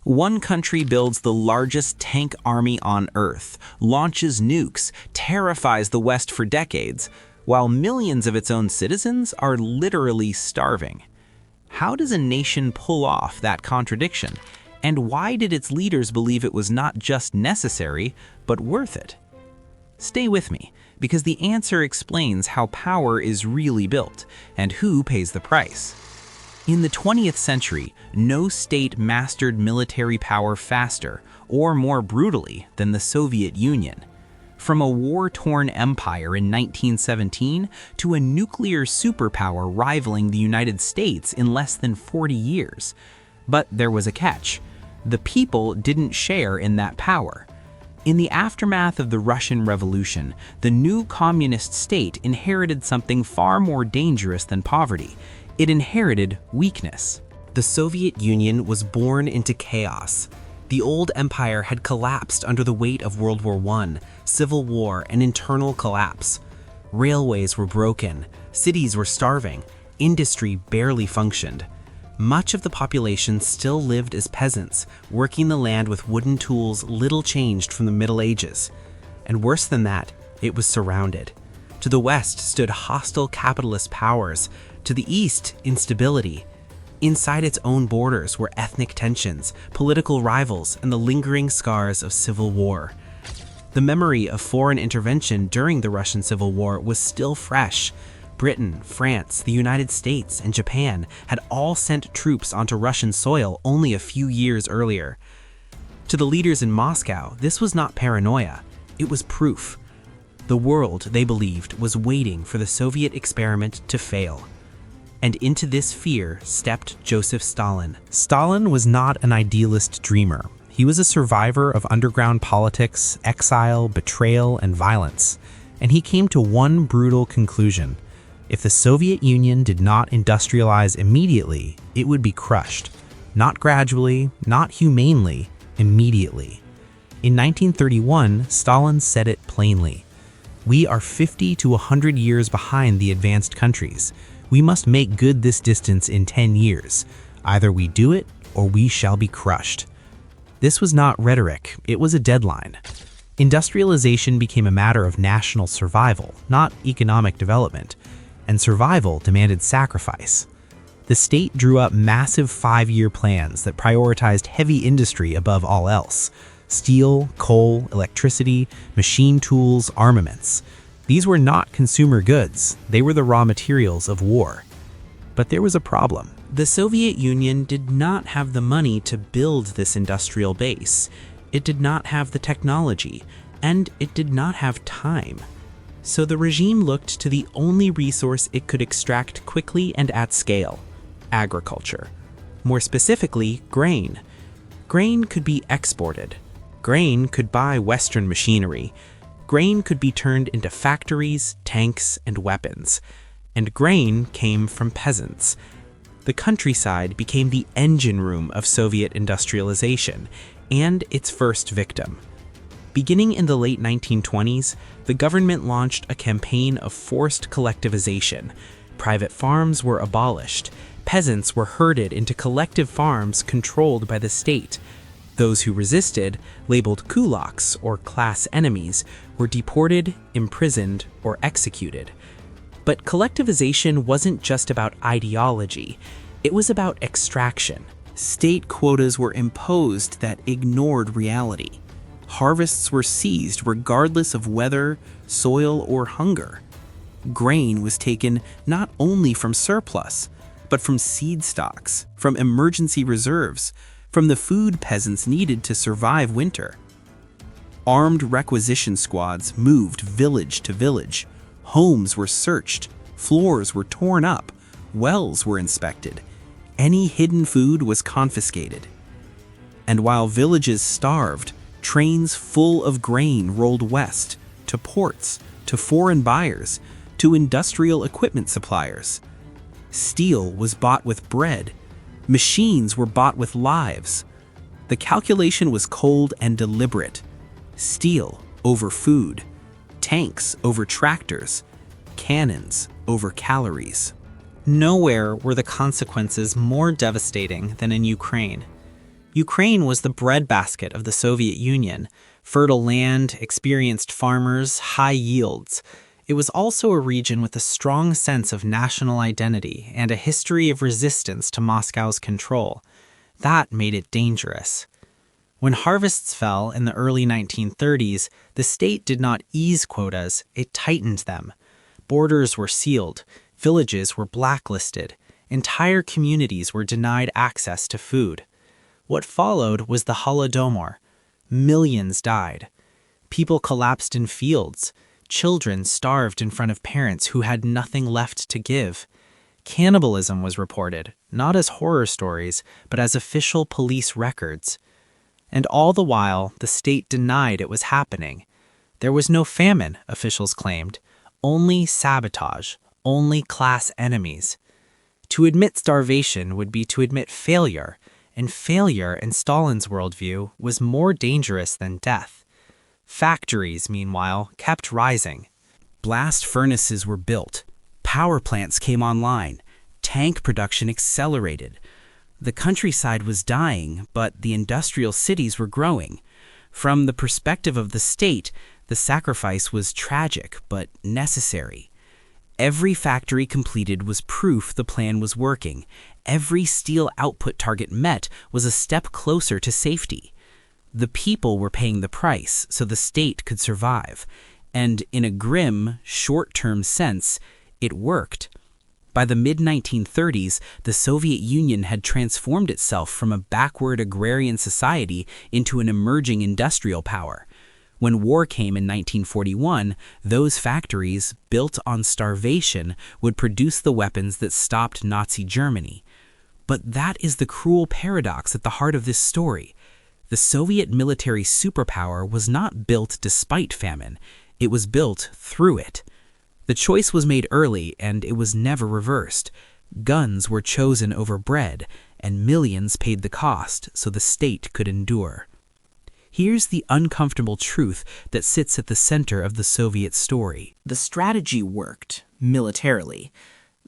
One country builds the largest tank army on Earth, launches nukes, terrifies the West for decades, while millions of its own citizens are literally starving. How does a nation pull off that contradiction? And why did its leaders believe it was not just necessary, but worth it? Stay with me, because the answer explains how power is really built and who pays the price. In the 20th century, no state mastered military power faster or more brutally than the Soviet Union. From a war-torn empire in 1917 to a nuclear superpower rivaling the United States in less than 40 years. But there was a catch. The people didn't share in that power. In the aftermath of the Russian Revolution, the new communist state inherited something far more dangerous than poverty. It inherited weakness. The Soviet Union was born into chaos. The old empire had collapsed under the weight of World War I, civil war, and internal collapse. Railways were broken, cities were starving, industry barely functioned. Much of the population still lived as peasants, working the land with wooden tools little changed from the Middle Ages. And worse than that, it was surrounded. To the west stood hostile capitalist powers, to the east, instability. Inside its own borders were ethnic tensions, political rivals, and the lingering scars of civil war. The memory of foreign intervention during the Russian Civil War was still fresh. Britain, France, the United States, and Japan had all sent troops onto Russian soil only a few years earlier. To the leaders in Moscow, this was not paranoia, it was proof. The world, they believed, was waiting for the Soviet experiment to fail. And into this fear stepped Joseph Stalin. Stalin was not an idealist dreamer. He was a survivor of underground politics, exile, betrayal, and violence. And he came to one brutal conclusion. If the Soviet Union did not industrialize immediately, it would be crushed. Not gradually, not humanely, immediately. In 1931, Stalin said it plainly. We are 50 to 100 years behind the advanced countries. We must make good this distance in 10 years. Either we do it, or we shall be crushed. This was not rhetoric, it was a deadline. Industrialization became a matter of national survival, not economic development. And survival demanded sacrifice. The state drew up massive 5-year plans that prioritized heavy industry above all else. Steel, coal, electricity, machine tools, armaments. These were not consumer goods, they were the raw materials of war. But there was a problem. The Soviet Union did not have the money to build this industrial base. It did not have the technology, and it did not have time. So the regime looked to the only resource it could extract quickly and at scale: agriculture. More specifically, grain. Grain could be exported. Grain could buy Western machinery. Grain could be turned into factories, tanks, and weapons. And grain came from peasants. The countryside became the engine room of Soviet industrialization, and its first victim. Beginning in the late 1920s, the government launched a campaign of forced collectivization. Private farms were abolished. Peasants were herded into collective farms controlled by the state. Those who resisted, labeled kulaks or class enemies, were deported, imprisoned, or executed. But collectivization wasn't just about ideology. It was about extraction. State quotas were imposed that ignored reality. Harvests were seized regardless of weather, soil, or hunger. Grain was taken not only from surplus, but from seed stocks, from emergency reserves, from the food peasants needed to survive winter. Armed requisition squads moved village to village. Homes were searched, floors were torn up, wells were inspected. Any hidden food was confiscated. And while villages starved, trains full of grain rolled west, to ports, to foreign buyers, to industrial equipment suppliers. Steel was bought with bread. Machines were bought with lives. The calculation was cold and deliberate. Steel over food, tanks over tractors, cannons over calories. Nowhere were the consequences more devastating than in Ukraine. Ukraine was the breadbasket of the Soviet Union. Fertile land, experienced farmers, high yields. It was also a region with a strong sense of national identity and a history of resistance to Moscow's control. That made it dangerous. When harvests fell in the early 1930s, the state did not ease quotas, it tightened them. Borders were sealed, villages were blacklisted, entire communities were denied access to food. What followed was the Holodomor. Millions died. People collapsed in fields. Children starved in front of parents who had nothing left to give. Cannibalism was reported, not as horror stories, but as official police records. And all the while, the state denied it was happening. There was no famine, officials claimed, only sabotage, only class enemies. To admit starvation would be to admit failure, and failure in Stalin's worldview was more dangerous than death. Factories, meanwhile, kept rising. Blast furnaces were built. Power plants came online. Tank production accelerated. The countryside was dying, but the industrial cities were growing. From the perspective of the state, the sacrifice was tragic, but necessary. Every factory completed was proof the plan was working. Every steel output target met was a step closer to safety. The people were paying the price so the state could survive. And in a grim, short-term sense, it worked. By the mid-1930s, the Soviet Union had transformed itself from a backward agrarian society into an emerging industrial power. When war came in 1941, those factories, built on starvation, would produce the weapons that stopped Nazi Germany. But that is the cruel paradox at the heart of this story. The Soviet military superpower was not built despite famine. It was built through it. The choice was made early, and it was never reversed. Guns were chosen over bread, and millions paid the cost so the state could endure. Here's the uncomfortable truth that sits at the center of the Soviet story. The strategy worked, militarily.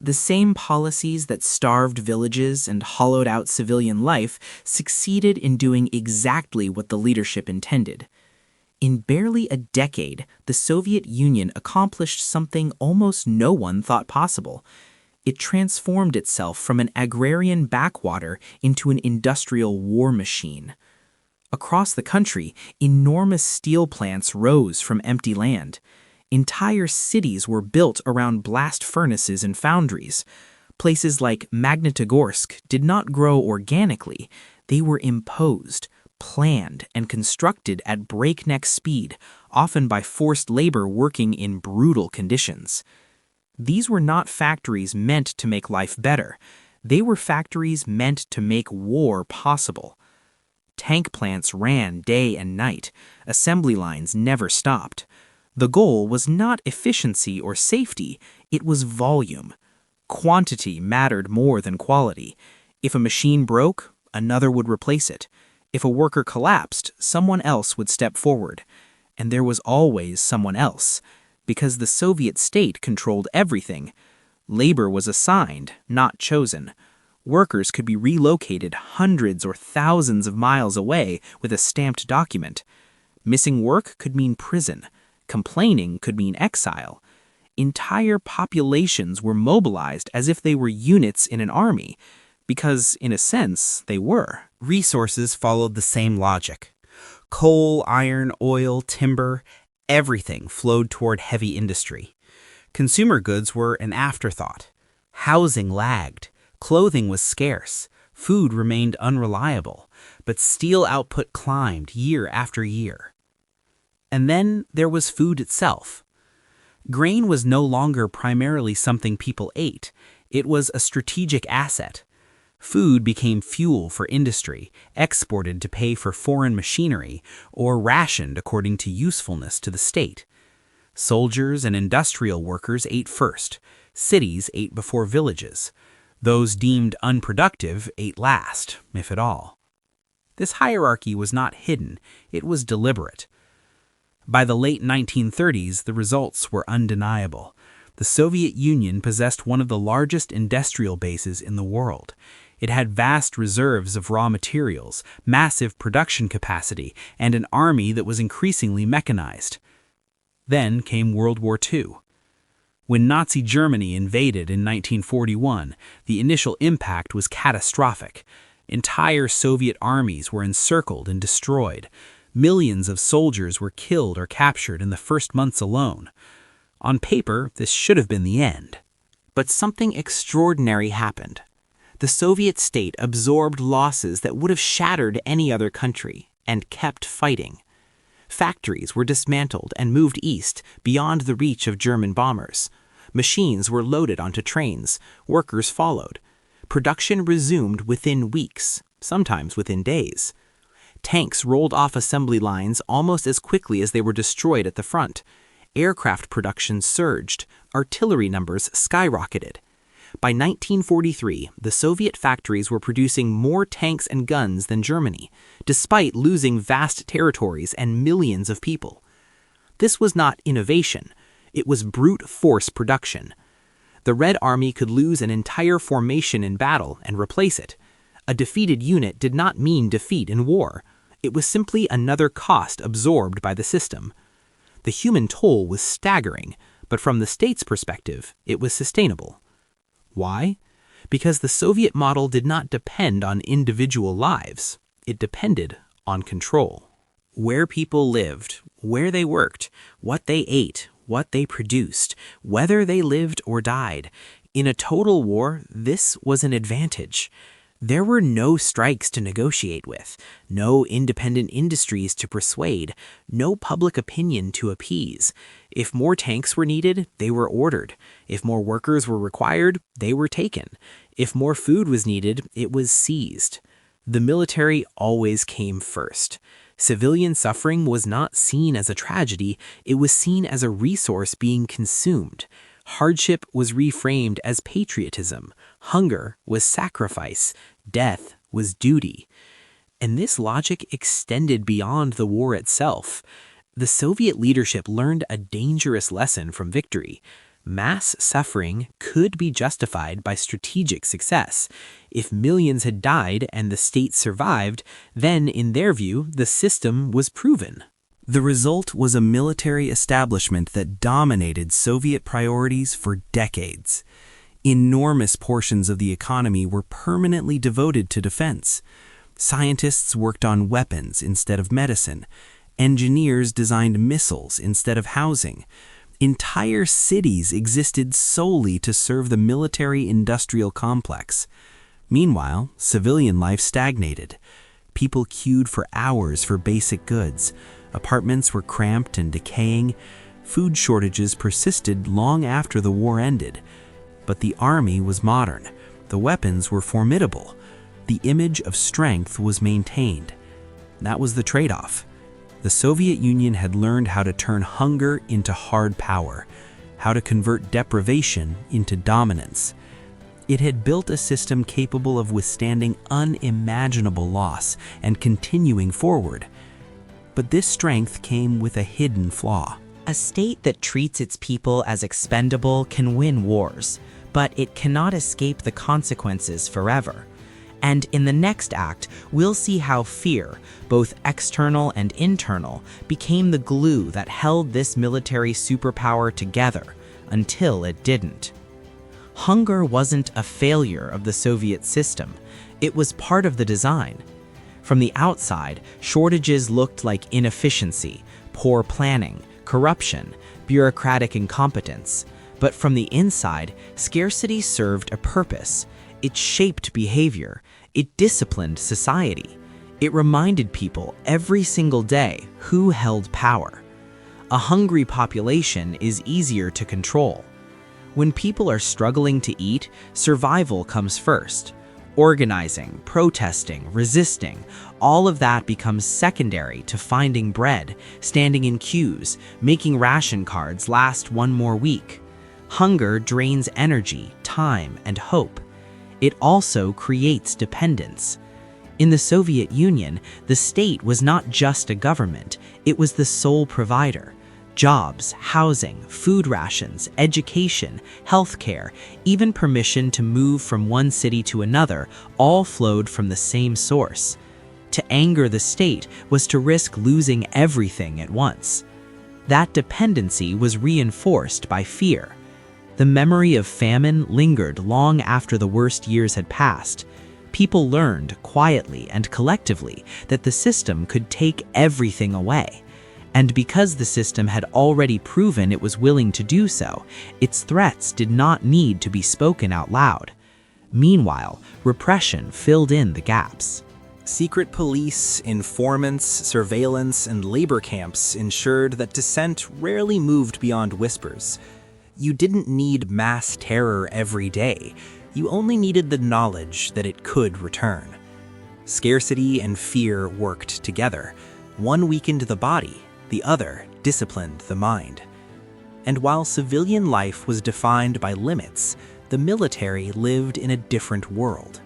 The same policies that starved villages and hollowed out civilian life succeeded in doing exactly what the leadership intended. In barely a decade, the Soviet Union accomplished something almost no one thought possible. It transformed itself from an agrarian backwater into an industrial war machine. Across the country, enormous steel plants rose from empty land. Entire cities were built around blast furnaces and foundries. Places like Magnitogorsk did not grow organically. They were imposed, planned, and constructed at breakneck speed, often by forced labor working in brutal conditions. These were not factories meant to make life better. They were factories meant to make war possible. Tank plants ran day and night. Assembly lines never stopped. The goal was not efficiency or safety, it was volume. Quantity mattered more than quality. If a machine broke, another would replace it. If a worker collapsed, someone else would step forward. And there was always someone else, because the Soviet state controlled everything. Labor was assigned, not chosen. Workers could be relocated hundreds or thousands of miles away with a stamped document. Missing work could mean prison. Complaining could mean exile. Entire populations were mobilized as if they were units in an army, because, in a sense, they were. Resources followed the same logic. Coal, iron, oil, timber, everything flowed toward heavy industry. Consumer goods were an afterthought. Housing lagged. Clothing was scarce. Food remained unreliable. But steel output climbed year after year. And then there was food itself. Grain was no longer primarily something people ate. It was a strategic asset. Food became fuel for industry, exported to pay for foreign machinery, or rationed according to usefulness to the state. Soldiers and industrial workers ate first. Cities ate before villages. Those deemed unproductive ate last, if at all. This hierarchy was not hidden, it was deliberate. By the late 1930s, the results were undeniable. The Soviet Union possessed one of the largest industrial bases in the world. It had vast reserves of raw materials, massive production capacity, and an army that was increasingly mechanized. Then came World War II. When Nazi Germany invaded in 1941, the initial impact was catastrophic. Entire Soviet armies were encircled and destroyed. Millions of soldiers were killed or captured in the first months alone. On paper, this should have been the end. But something extraordinary happened. The Soviet state absorbed losses that would have shattered any other country and kept fighting. Factories were dismantled and moved east beyond the reach of German bombers. Machines were loaded onto trains. Workers followed. Production resumed within weeks, sometimes within days. Tanks rolled off assembly lines almost as quickly as they were destroyed at the front. Aircraft production surged. Artillery numbers skyrocketed. By 1943, the Soviet factories were producing more tanks and guns than Germany, despite losing vast territories and millions of people. This was not innovation. It was brute force production. The Red Army could lose an entire formation in battle and replace it. A defeated unit did not mean defeat in war. It was simply another cost absorbed by the system. The human toll was staggering, but from the state's perspective, it was sustainable. Why? Because the Soviet model did not depend on individual lives. It depended on control. Where people lived, where they worked, what they ate, what they produced, whether they lived or died. In a total war, this was an advantage. There were no strikes to negotiate with, no independent industries to persuade, no public opinion to appease. If more tanks were needed, they were ordered. If more workers were required, they were taken. If more food was needed, it was seized. The military always came first. Civilian suffering was not seen as a tragedy, it was seen as a resource being consumed. Hardship was reframed as patriotism. Hunger was sacrifice. Death was duty. And this logic extended beyond the war itself. The Soviet leadership learned a dangerous lesson from victory. Mass suffering could be justified by strategic success. If millions had died and the state survived, then, in their view, the system was proven. The result was a military establishment that dominated Soviet priorities for decades. Enormous portions of the economy were permanently devoted to defense. Scientists worked on weapons instead of medicine. Engineers designed missiles instead of housing. Entire cities existed solely to serve the military-industrial complex. Meanwhile, civilian life stagnated. People queued for hours for basic goods. Apartments were cramped and decaying. Food shortages persisted long after the war ended. But the army was modern. The weapons were formidable. The image of strength was maintained. That was the trade-off. The Soviet Union had learned how to turn hunger into hard power, how to convert deprivation into dominance. It had built a system capable of withstanding unimaginable loss and continuing forward. But this strength came with a hidden flaw. A state that treats its people as expendable can win wars, but it cannot escape the consequences forever. And in the next act, we'll see how fear, both external and internal, became the glue that held this military superpower together until it didn't. Hunger wasn't a failure of the Soviet system. It was part of the design. From the outside, shortages looked like inefficiency, poor planning, corruption, bureaucratic incompetence. But from the inside, scarcity served a purpose. It shaped behavior. It disciplined society. It reminded people every single day who held power. A hungry population is easier to control. When people are struggling to eat, survival comes first. Organizing, protesting, resisting, all of that becomes secondary to finding bread, standing in queues, making ration cards last one more week. Hunger drains energy, time, and hope. It also creates dependence. In the Soviet Union, the state was not just a government, it was the sole provider. Jobs, housing, food rations, education, healthcare, even permission to move from one city to another all flowed from the same source. To anger the state was to risk losing everything at once. That dependency was reinforced by fear. The memory of famine lingered long after the worst years had passed. People learned, quietly and collectively, that the system could take everything away. And because the system had already proven it was willing to do so, its threats did not need to be spoken out loud. Meanwhile, repression filled in the gaps. Secret police, informants, surveillance, and labor camps ensured that dissent rarely moved beyond whispers. You didn't need mass terror every day. You only needed the knowledge that it could return. Scarcity and fear worked together. One weakened the body, the other disciplined the mind. And while civilian life was defined by limits, the military lived in a different world.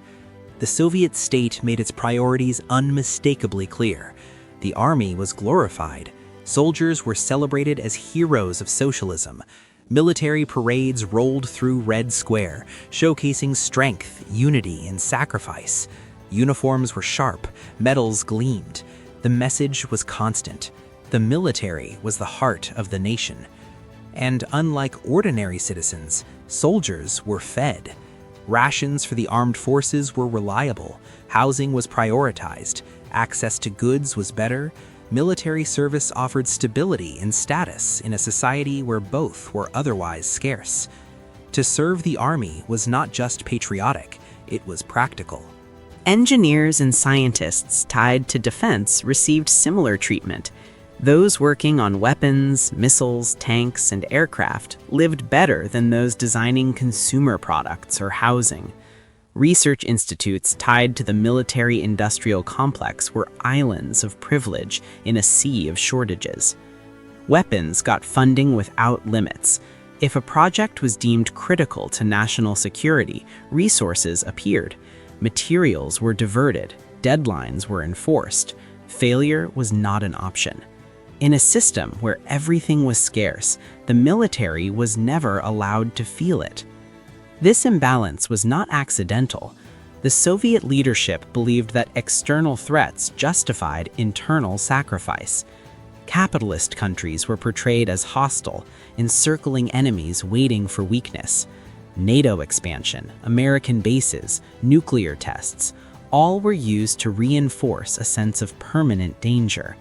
The Soviet state made its priorities unmistakably clear. The army was glorified. Soldiers were celebrated as heroes of socialism. Military parades rolled through Red Square, showcasing strength, unity, and sacrifice. Uniforms were sharp, medals gleamed. The message was constant. The military was the heart of the nation. And unlike ordinary citizens, soldiers were fed. Rations for the armed forces were reliable, housing was prioritized, access to goods was better, military service offered stability and status in a society where both were otherwise scarce. To serve the army was not just patriotic, it was practical. Engineers and scientists tied to defense received similar treatment. Those working on weapons, missiles, tanks, and aircraft lived better than those designing consumer products or housing. Research institutes tied to the military-industrial complex were islands of privilege in a sea of shortages. Weapons got funding without limits. If a project was deemed critical to national security, resources appeared. Materials were diverted, deadlines were enforced. Failure was not an option. In a system where everything was scarce, the military was never allowed to feel it. This imbalance was not accidental. The Soviet leadership believed that external threats justified internal sacrifice. Capitalist countries were portrayed as hostile, encircling enemies waiting for weakness. NATO expansion, American bases, nuclear tests, all were used to reinforce a sense of permanent danger.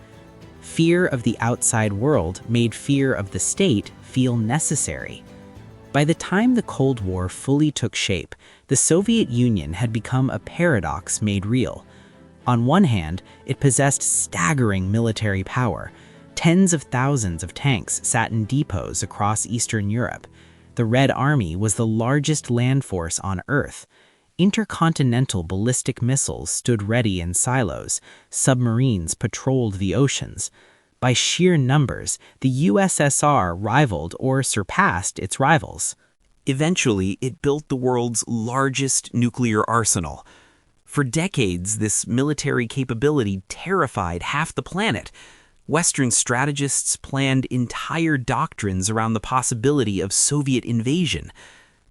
Fear of the outside world made fear of the state feel necessary. By the time the Cold War fully took shape, the Soviet Union had become a paradox made real. On one hand, it possessed staggering military power. Tens of thousands of tanks sat in depots across Eastern Europe. The Red Army was the largest land force on Earth. Intercontinental ballistic missiles stood ready in silos. Submarines patrolled the oceans. By sheer numbers, the USSR rivaled or surpassed its rivals. Eventually, it built the world's largest nuclear arsenal. For decades, this military capability terrified half the planet. Western strategists planned entire doctrines around the possibility of Soviet invasion.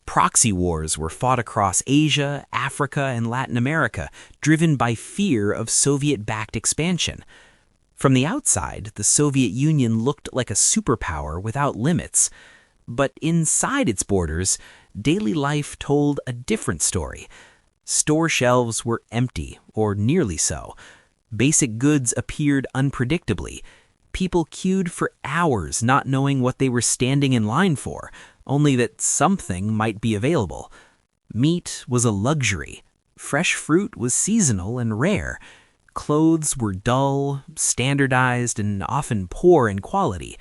Proxy wars were fought across Asia, Africa, and Latin America, driven by fear of Soviet-backed expansion. From the outside, the Soviet Union looked like a superpower without limits. But inside its borders, daily life told a different story. Store shelves were empty, or nearly so. Basic goods appeared unpredictably. People queued for hours not knowing what they were standing in line for, only that something might be available. Meat was a luxury. Fresh fruit was seasonal and rare. Clothes were dull, standardized, and often poor in quality.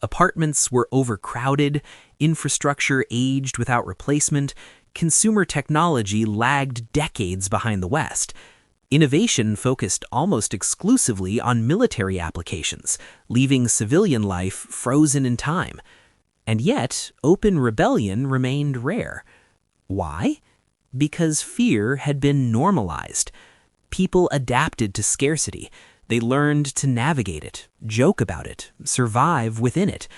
Apartments were overcrowded, infrastructure aged without replacement, consumer technology lagged decades behind the West. Innovation focused almost exclusively on military applications, leaving civilian life frozen in time. And yet, open rebellion remained rare. Why? Because fear had been normalized. People adapted to scarcity. They learned to navigate it, joke about it, survive within it.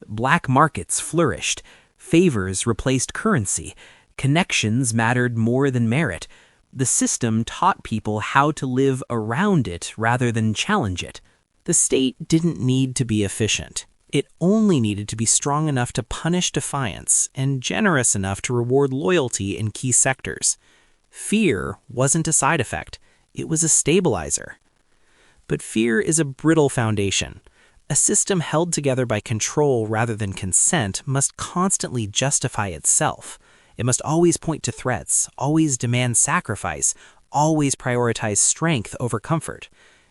Black markets flourished. Favors replaced currency. Connections mattered more than merit. The system taught people how to live around it rather than challenge it. The state didn't need to be efficient. It only needed to be strong enough to punish defiance and generous enough to reward loyalty in key sectors. Fear wasn't a side effect. It was a stabilizer. But fear is a brittle foundation. A system held together by control rather than consent must constantly justify itself. It must always point to threats, always demand sacrifice, always prioritize strength over comfort.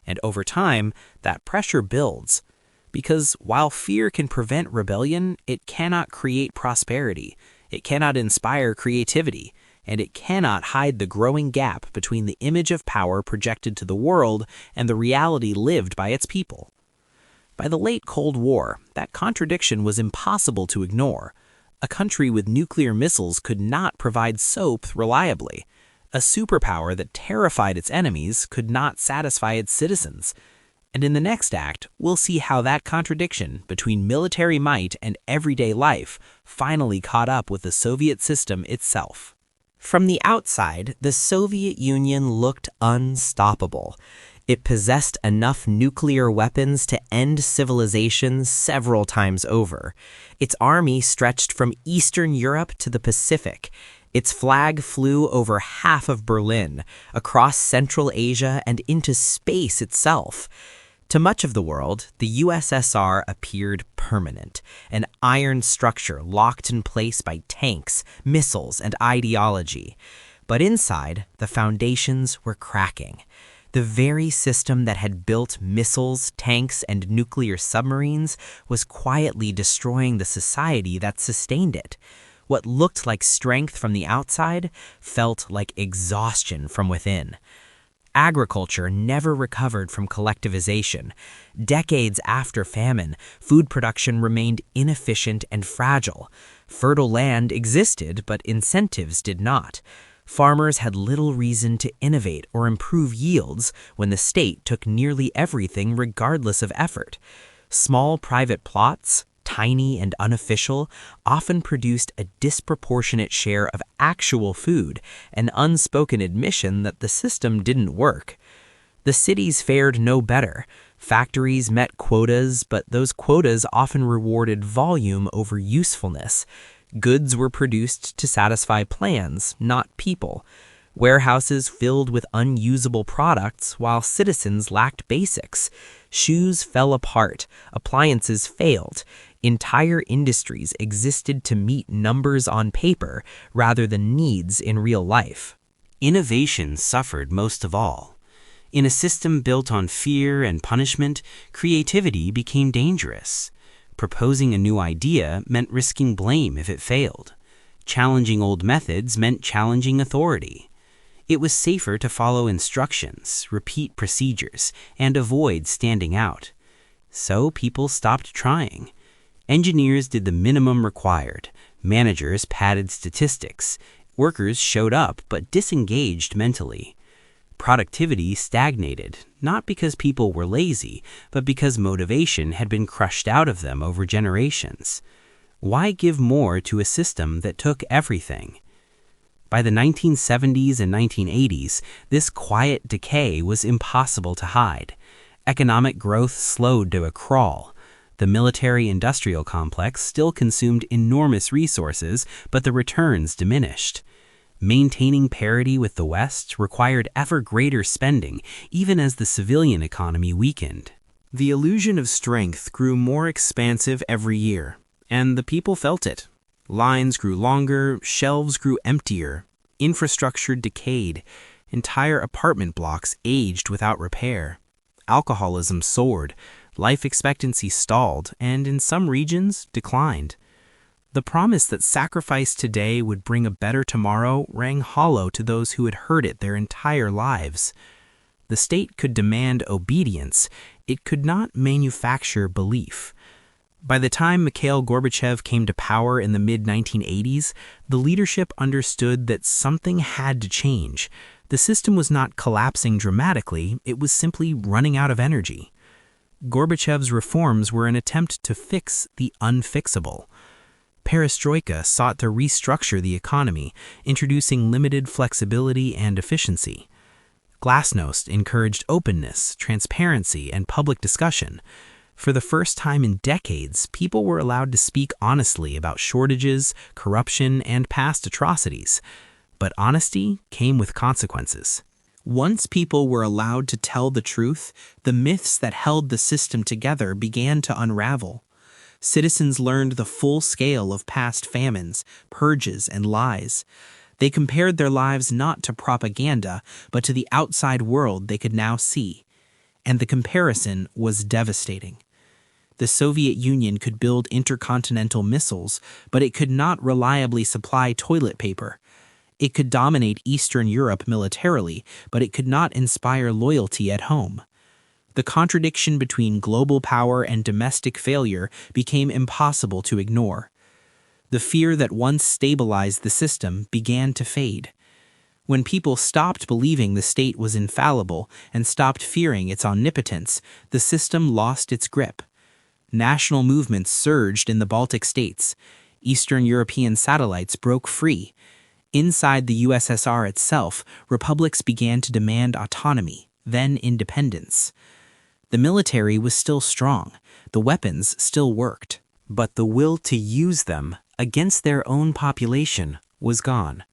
And over time, that pressure builds. Because while fear can prevent rebellion, it cannot create prosperity. It cannot inspire creativity. And it cannot hide the growing gap between the image of power projected to the world and the reality lived by its people. By the late Cold War, that contradiction was impossible to ignore. A country with nuclear missiles could not provide soap reliably. A superpower that terrified its enemies could not satisfy its citizens. And in the next act, we'll see how that contradiction between military might and everyday life finally caught up with the Soviet system itself. From the outside, the Soviet Union looked unstoppable. It possessed enough nuclear weapons to end civilization several times over. Its army stretched from Eastern Europe to the Pacific. Its flag flew over half of Berlin, across Central Asia, and into space itself. To much of the world, the USSR appeared permanent, an iron structure locked in place by tanks, missiles, and ideology. But inside, the foundations were cracking. The very system that had built missiles, tanks, and nuclear submarines was quietly destroying the society that sustained it. What looked like strength from the outside felt like exhaustion from within. Agriculture never recovered from collectivization. Decades after famine, food production remained inefficient and fragile. Fertile land existed, but incentives did not. Farmers had little reason to innovate or improve yields when the state took nearly everything regardless of effort. Small private plots, tiny and unofficial, often produced a disproportionate share of actual food, an unspoken admission that the system didn't work. The cities fared no better. Factories met quotas, but those quotas often rewarded volume over usefulness. Goods were produced to satisfy plans, not people. Warehouses filled with unusable products while citizens lacked basics. Shoes fell apart, appliances failed. Entire industries existed to meet numbers on paper rather than needs in real life. Innovation suffered most of all. In a system built on fear and punishment, creativity became dangerous. Proposing a new idea meant risking blame if it failed. Challenging old methods meant challenging authority. It was safer to follow instructions, repeat procedures, and avoid standing out. So people stopped trying. Engineers did the minimum required. Managers padded statistics. Workers showed up but disengaged mentally. Productivity stagnated, not because people were lazy, but because motivation had been crushed out of them over generations. Why give more to a system that took everything? By the 1970s and 1980s, this quiet decay was impossible to hide. Economic growth slowed to a crawl. The military-industrial complex still consumed enormous resources, but the returns diminished. Maintaining parity with the West required ever greater spending, even as the civilian economy weakened. The illusion of strength grew more expansive every year, and the people felt it. Lines grew longer, shelves grew emptier, infrastructure decayed, entire apartment blocks aged without repair. Alcoholism soared, life expectancy stalled, and in some regions declined. The promise that sacrifice today would bring a better tomorrow rang hollow to those who had heard it their entire lives. The state could demand obedience. It could not manufacture belief. By the time Mikhail Gorbachev came to power in the mid-1980s, the leadership understood that something had to change. The system was not collapsing dramatically, it was simply running out of energy. Gorbachev's reforms were an attempt to fix the unfixable. Perestroika sought to restructure the economy, introducing limited flexibility and efficiency. Glasnost encouraged openness, transparency, and public discussion. For the first time in decades, people were allowed to speak honestly about shortages, corruption, and past atrocities. But honesty came with consequences. Once people were allowed to tell the truth, the myths that held the system together began to unravel. Citizens learned the full scale of past famines, purges, and lies. They compared their lives not to propaganda, but to the outside world they could now see. And the comparison was devastating. The Soviet Union could build intercontinental missiles, but it could not reliably supply toilet paper. It could dominate Eastern Europe militarily, but it could not inspire loyalty at home. The contradiction between global power and domestic failure became impossible to ignore. The fear that once stabilized the system began to fade. When people stopped believing the state was infallible and stopped fearing its omnipotence, the system lost its grip. National movements surged in the Baltic states. Eastern European satellites broke free. Inside the USSR itself, republics began to demand autonomy, then independence. The military was still strong. The weapons still worked. But the will to use them against their own population was gone.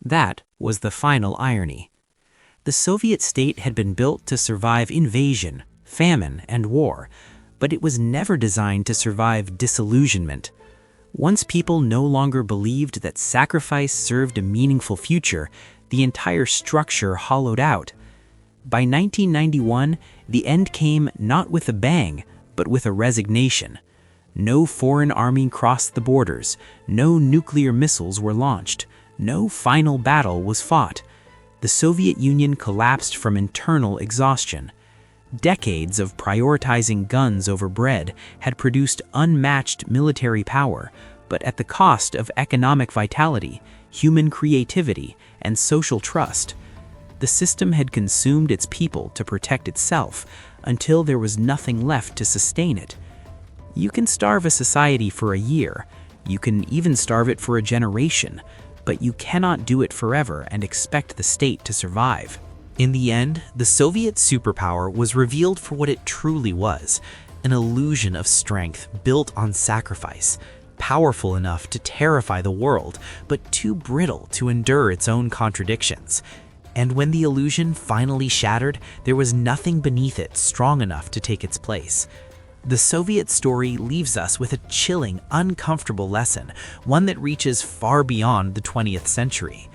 That was the final irony. The Soviet state had been built to survive invasion, famine, and war, but it was never designed to survive disillusionment. Once people no longer believed that sacrifice served a meaningful future, the entire structure hollowed out. By 1991, the end came not with a bang, but with a resignation. No foreign army crossed the borders, no nuclear missiles were launched, no final battle was fought. The Soviet Union collapsed from internal exhaustion. Decades of prioritizing guns over bread had produced unmatched military power, but at the cost of economic vitality, human creativity, and social trust. The system had consumed its people to protect itself until there was nothing left to sustain it. You can starve a society for a year, you can even starve it for a generation, but you cannot do it forever and expect the state to survive. In the end, the Soviet superpower was revealed for what it truly was, an illusion of strength built on sacrifice, powerful enough to terrify the world, but too brittle to endure its own contradictions. And when the illusion finally shattered, there was nothing beneath it strong enough to take its place. The Soviet story leaves us with a chilling, uncomfortable lesson, one that reaches far beyond the 20th century.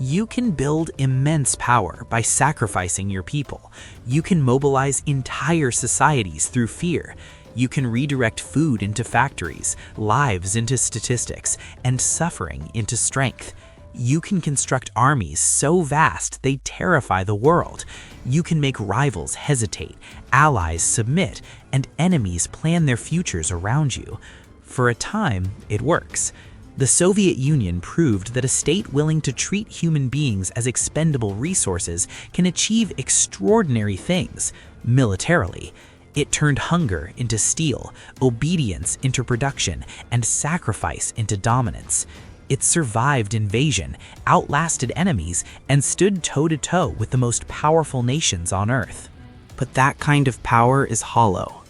You can build immense power by sacrificing your people. You can mobilize entire societies through fear. You can redirect food into factories, lives into statistics, and suffering into strength. You can construct armies so vast they terrify the world. You can make rivals hesitate, allies submit, and enemies plan their futures around you. For a time, it works. The Soviet Union proved that a state willing to treat human beings as expendable resources can achieve extraordinary things, militarily. It turned hunger into steel, obedience into production, and sacrifice into dominance. It survived invasion, outlasted enemies, and stood toe-to-toe with the most powerful nations on Earth. But that kind of power is hollow.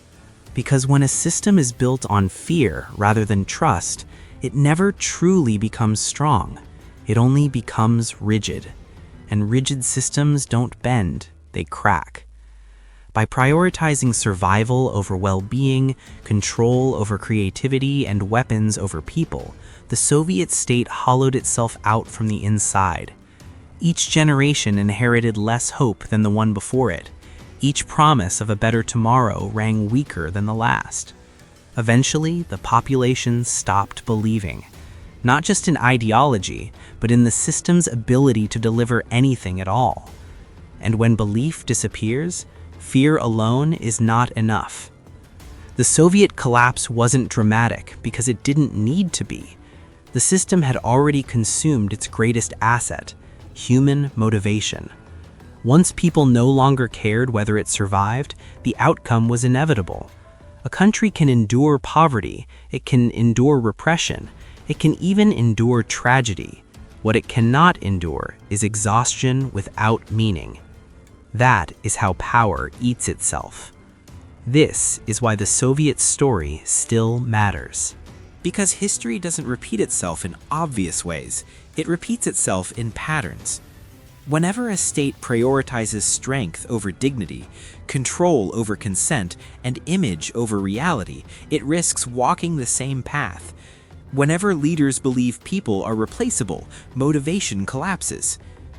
Because when a system is built on fear rather than trust, it never truly becomes strong. It only becomes rigid. And rigid systems don't bend, they crack. By prioritizing survival over well-being, control over creativity, and weapons over people, the Soviet state hollowed itself out from the inside. Each generation inherited less hope than the one before it. Each promise of a better tomorrow rang weaker than the last. Eventually, the population stopped believing, not just in ideology, but in the system's ability to deliver anything at all. And when belief disappears, fear alone is not enough. The Soviet collapse wasn't dramatic because it didn't need to be. The system had already consumed its greatest asset, human motivation. Once people no longer cared whether it survived, the outcome was inevitable. A country can endure poverty, it can endure repression, it can even endure tragedy. What it cannot endure is exhaustion without meaning. That is how power eats itself. This is why the Soviet story still matters. Because history doesn't repeat itself in obvious ways, it repeats itself in patterns. Whenever a state prioritizes strength over dignity, control over consent, and image over reality, it risks walking the same path. Whenever leaders believe people are replaceable, motivation collapses.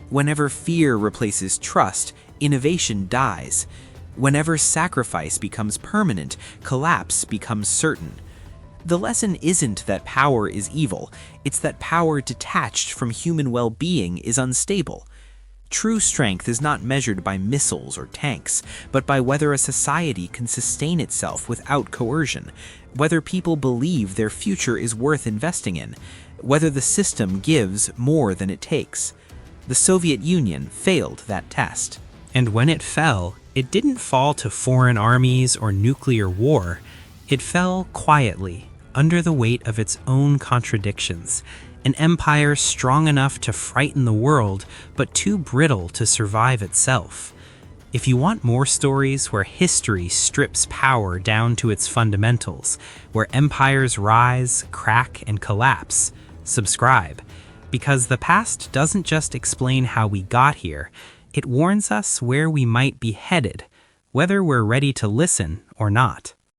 Whenever fear replaces trust, innovation dies. Whenever sacrifice becomes permanent, collapse becomes certain. The lesson isn't that power is evil, it's that power detached from human well-being is unstable. True strength is not measured by missiles or tanks, but by whether a society can sustain itself without coercion, whether people believe their future is worth investing in, whether the system gives more than it takes. The Soviet Union failed that test. And when it fell, it didn't fall to foreign armies or nuclear war. It fell quietly, under the weight of its own contradictions. An empire strong enough to frighten the world, but too brittle to survive itself. If you want more stories where history strips power down to its fundamentals, where empires rise, crack, and collapse, subscribe. Because the past doesn't just explain how we got here, it warns us where we might be headed, whether we're ready to listen or not.